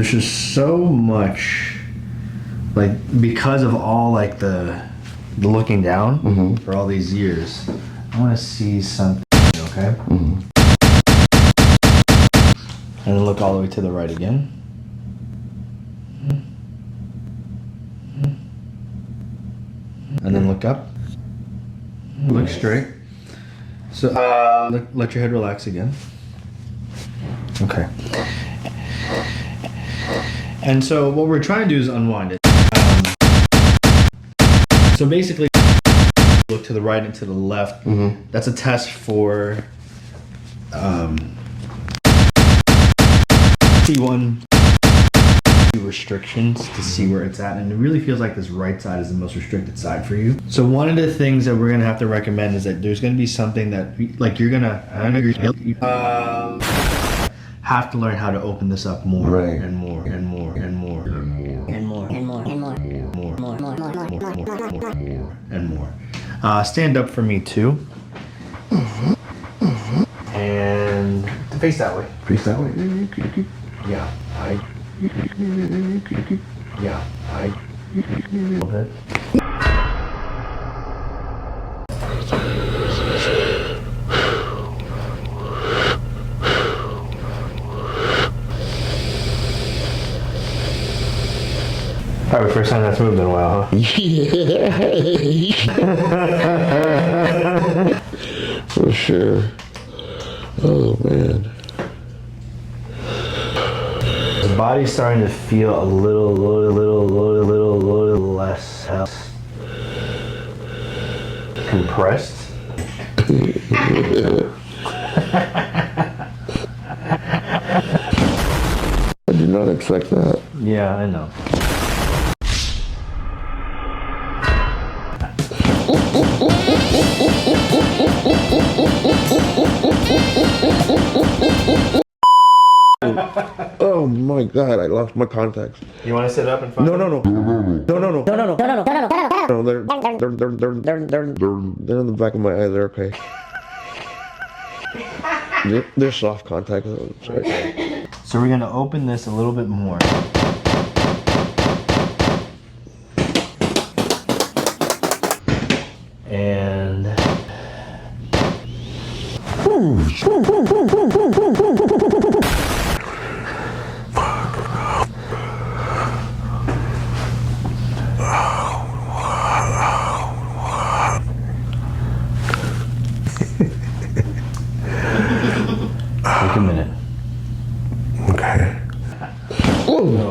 There's just so much, like, because of all, like, the looking down for all these years. I want to see something, okay? And then look all the way to the right again. And then look up. Look straight. So let your head relax again. Okay. And so what we're trying to do is unwind it. So basically, look to the right and to the left. That's a test for T1 restrictions to see where it's at, and it really feels like this right side is the most restricted side for you. So one of the things that we're gonna have to recommend is that there's gonna be something that, like, you're gonna have to learn how to open this up more, right, and more and more and more and more and more and more and more and more. Stand up for me too. And face that way. Face that way. Yeah. Yeah. A little bit. Probably first time that's moved in a while, huh? Yeah. For sure. Oh man. The body's starting to feel a little less compressed. I did not expect that. Yeah, I know. Oh my god, I lost my contacts. You want to sit up and find No, they're in the back of my eye. They're okay. They're soft contacts. Okay. So we're gonna open this a little bit more. And take a minute. Okay. Ooh.